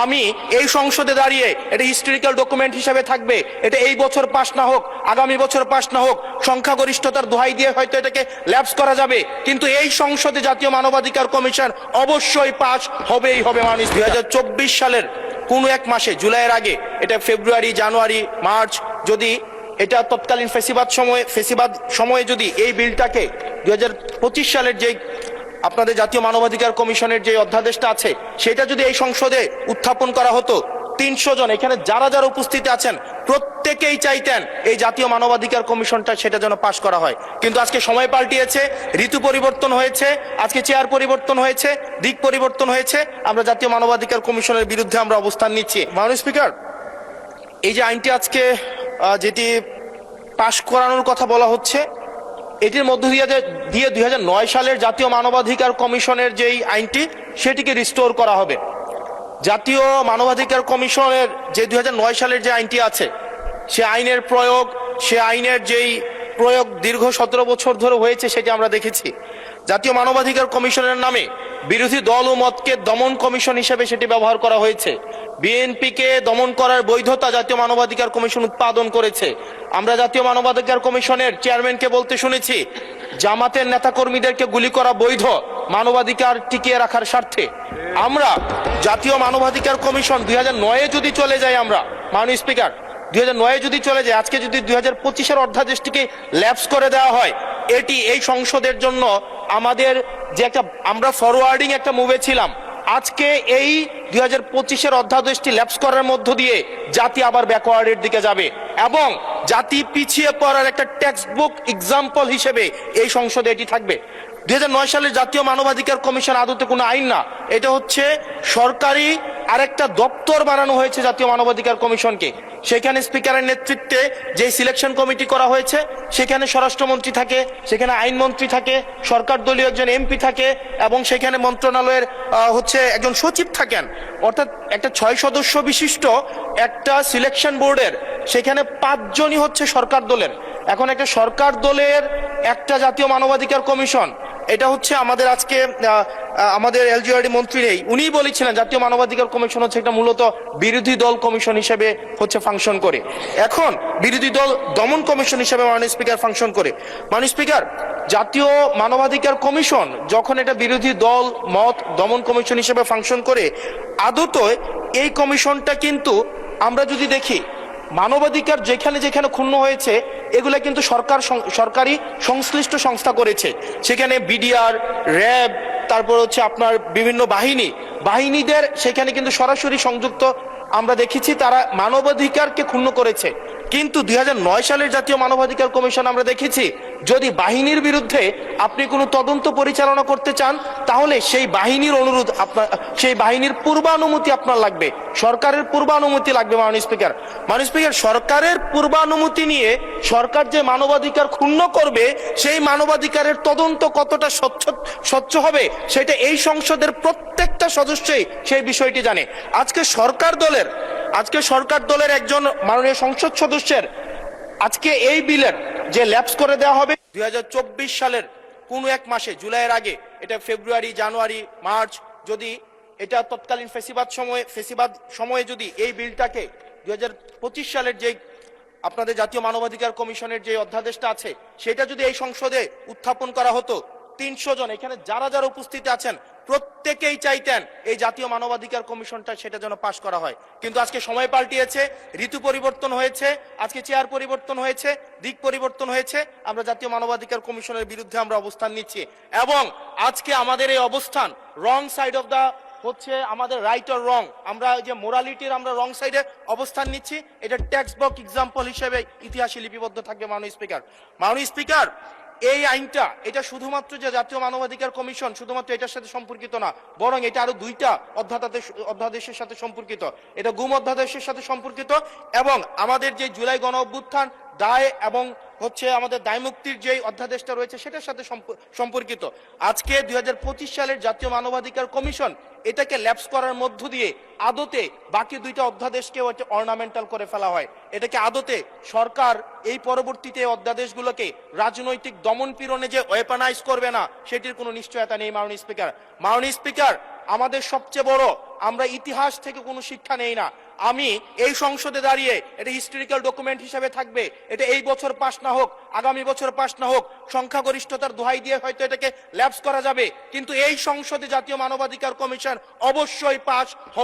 আমি এই সংসদে দাঁড়িয়ে এটা হিস্টোরিক্যাল ডকুমেন্ট হিসেবে থাকবে, এটা এই বছর পাস না হোক, আগামী বছর পাস না হোক, সংখ্যাগরিষ্ঠতার দোহাই দিয়ে হয়তো এটাকে ল্যাপস করা যাবে, কিন্তু এই সংসদে জাতীয় মানবাধিকার কমিশন অবশ্যই পাস হবেই হবে। মানুষ 2024 সালের কোন এক মাসে, জুলাইয়ের আগে, এটা ফেব্রুয়ারি, জানুয়ারি, মার্চ, যদি এটা তৎকালীন ফেসিবাদ সময়ে যদি এই বিলটাকে 2025 সালের যে আপনাদের জাতীয় মানবাধিকার কমিশনের যে অধ্যাদেশটা আছে সেটা যদি এই সংসদে উত্থাপন করা হতো, 300 জন এখানে যারা যারা উপস্থিত আছেন প্রত্যেকেই চাইতেন এই জাতীয় মানবাধিকার কমিশনটা সেটা যেন পাশ করা হয়। কিন্তু আজকে সময় পাল্টিয়েছে, ঋতু পরিবর্তন হয়েছে, আজকে চেয়ার পরিবর্তন হয়েছে, দিক পরিবর্তন হয়েছে, আমরা জাতীয় মানবাধিকার কমিশনের বিরুদ্ধে আমরা অবস্থান নিচ্ছি। মাননীয় স্পিকার, এই যে আইনটি আজকে যেটি পাশ করানোর কথা বলা হচ্ছে, এটির মধ্য দিয়ে 2009 সালের জাতীয় মানবাধিকার কমিশনের যেই আইনটি সেটিকে রিস্টোর করা হবে। জাতীয় মানবাধিকার কমিশনের যে 2009 সালের যে আইনটি আছে সে আইনের প্রয়োগ দীর্ঘ 17 বছর ধরে হয়েছে, সেটি আমরা দেখেছি। জাতীয় মানবাধিকার কমিশনের নামে বিরোধী দল ও মতকে দমন কমিশন হিসেবে সেটি ব্যবহার করা হয়েছে। বিএনপিকে দমন করার বৈধতা জাতীয় মানবাধিকার কমিশন উৎপাদন করেছে। আমরা জাতীয় মানবাধিকার কমিশনের চেয়ারম্যানকে বলতে শুনেছি, জামাতের নেতাকর্মীদেরকে গুলি করা বৈধ মানবাধিকার টিকিয়ে রাখার স্বার্থে। আমরা জাতীয় মানবাধিকার কমিশন 2009-এ যদি চলে যাই, আমরা মাননীয় স্পিকার 2009-এ যদি চলে যায়, আজকে যদি 2025-এর অধ্যাদেশটিকে ল্যাপস করে দেওয়া হয়, এটি এই সংসদের জন্য আমাদের যে আমরা ফরওয়ার্ডিং একটা মুভে ছিলাম, আজকে এই 2025-এর অধ্যাদেশটি ল্যাপস করার মধ্য দিয়ে জাতি আবার ব্যাকওয়ার্ডের দিকে যাবে এবং জাতি পিছিয়ে পড়ার একটা টেক্সট বুক এক্সাম্পল হিসেবে এই সংসদে এটি থাকবে। 2009 সালের জাতীয় মানবাধিকার কমিশন আদতে কোনো আইন না, এটা হচ্ছে সরকারি আরেকটা দপ্তর বানানো হয়েছে জাতীয় মানবাধিকার কমিশনকে। সেখানে স্পিকারের নেতৃত্বে যে সিলেকশন কমিটি করা হয়েছে, সেখানে স্বরাষ্ট্রমন্ত্রী থাকে, সেখানে আইনমন্ত্রী থাকে, সরকার দলীয় একজন এমপি থাকে এবং সেখানে মন্ত্রণালয়ের একজন সচিব থাকেন। অর্থাৎ একটা 6 সদস্য বিশিষ্ট একটা সিলেকশন বোর্ডের সেখানে 5 জনই হচ্ছে সরকার দলের। এখন একটা সরকার দলের একটা জাতীয় মানবাধিকার কমিশন, এটা হচ্ছে আমাদের আজকে আমাদের এলজিআরডি মন্ত্রী নেই, উনিই বলেছিলেন জাতীয় মানবাধিকার কমিশন হচ্ছে একটা মূলত বিরোধী দল কমিশন হিসেবে ফাংশন করে। এখন বিরোধী দল দমন কমিশন হিসেবে মাননীয় স্পিকার ফাংশন করে। মাননীয় স্পিকার, জাতীয় মানবাধিকার কমিশন যখন এটা বিরোধী দল মত দমন কমিশন হিসেবে ফাংশন করে, আদতে এই কমিশনটা কিন্তু আমরা যদি দেখি, মানবাধিকার যেখানে যেখানে ক্ষুণ্ণ হয়েছে এগুলা কিন্তু সরকারি সংশ্লিষ্ট সংস্থা করেছে। সেখানে বিডিআর, র্যাব, তারপর হচ্ছে আপনার বিভিন্ন বাহিনীদের সেখানে কিন্তু সরাসরি সংযুক্ত আমরা দেখেছি, তারা মানবাধিকারকে ক্ষুণ্ণ করেছে। কিন্তু 2009 সালের জাতীয় মানবাধিকার কমিশন আমরা দেখেছি, যদি বাহিনীর বিরুদ্ধে আপনি কোনো তদন্ত পরিচালনা করতে চান, তাহলে সেই বাহিনীর সেই বাহিনীর পূর্বানুমতি আপনার লাগবে, সরকারের পূর্বানুমতি লাগবে। মাননীয় স্পিকার, সরকারের পূর্বানুমতি নিয়ে সরকার যে মানবাধিকার ক্ষুণ্ণ করবে, সেই মানবাধিকারের তদন্ত কতটা স্বচ্ছ হবে সেটা এই সংসদের প্রত্যেকটা সদস্যই সেই বিষয়টি জানে। আজকে সরকার দলের একজন মাননীয় সংসদ সদস্যের আজকে এই বিলের যে ল্যাপস করে দেওয়া হবে 2024 সালের কোন এক মাসে, জুলাইয়ের আগে, এটা ফেব্রুয়ারি, জানুয়ারি, মার্চ, যদি এটা তৎকালীন ফেসিবাদ সময়ে যদি এই বিলটাকে 2025 সালের যে আপনাদের জাতীয় মানবাধিকার কমিশনের যে অধ্যাদেশটা আছে সেটা যদি এই সংসদে উত্থাপন করা হতো, 300 জন এখানে যারা যারা উপস্থিত আছেন প্রত্যেকেই চাইতেন এই জাতীয় মানবাধিকার কমিশনটা সেটা যেন পাশ করা হয়। কিন্তু আজকে সময় পাল্টিয়েছে, ঋতু পরিবর্তন হয়েছে, আজকে চেয়ার পরিবর্তন হয়েছে, দিক পরিবর্তন হয়েছে, আমরা জাতীয় মানবাধিকার কমিশনের বিরুদ্ধে আমরা অবস্থান নিচ্ছি এবং আজকে আমাদের এই অবস্থান রং সাইড অফ দা আমাদের রাইট অর রং, আমরা যে মোরালিটির আমরা রং সাইডে অবস্থান নিচ্ছি, এটা টেক্সট বুক এক্সাম্পল হিসেবে ইতিহাসে লিপিবদ্ধ থাকবে। মাননীয় স্পিকার, এই আইনটা এটা শুধুমাত্র যে জাতীয় মানবাধিকার কমিশন শুধুমাত্র এটার সাথে সম্পর্কিত না, বরং এটা আরো 2টা অধ্যাদেশের সাথে সম্পর্কিত। এটা গুম অধ্যাদেশের সাথে সম্পর্কিত এবং আমাদের যে জুলাই গণ অভ্যুত্থান দায় এবং আমাদের দায় মুক্তির যে অধ্যাদেশটা রয়েছে সেটার সাথে সম্পর্কিত। আজকে 2025 সালের জাতীয় মানবাধিকার কমিশন এটাকে ল্যাপস করার মধ্য দিয়ে আদতে বাকি 2টা অধ্যাদেশকে অর্নামেন্টাল করে ফেলা হয়। এটাকে আদতে সরকার এই পরবর্তীতে অধ্যাদেশগুলোকে রাজনৈতিক দমন পীড়নে যে ওয়েপনাইজ করবে না, সেটির কোনো নিশ্চয়তা নেই। মাননীয় স্পিকার, আমাদের সবচেয়ে বড়, আমরা ইতিহাস থেকে কোনো শিক্ষা নেই না। আমি এই সংসদে দাঁড়িয়ে, এটা হিস্টোরিক্যাল ডকুমেন্ট হিসেবে থাকবে, এটা এই বছর পাস না হোক, আগামী বছর পাস না হোক, সংখ্যাগরিষ্ঠতার দোহাই দিয়ে হয়তো এটাকে ল্যাপস করা যাবে, কিন্তু এই সংসদে জাতীয় মানবাধিকার কমিশন অবশ্যই পাস হবে।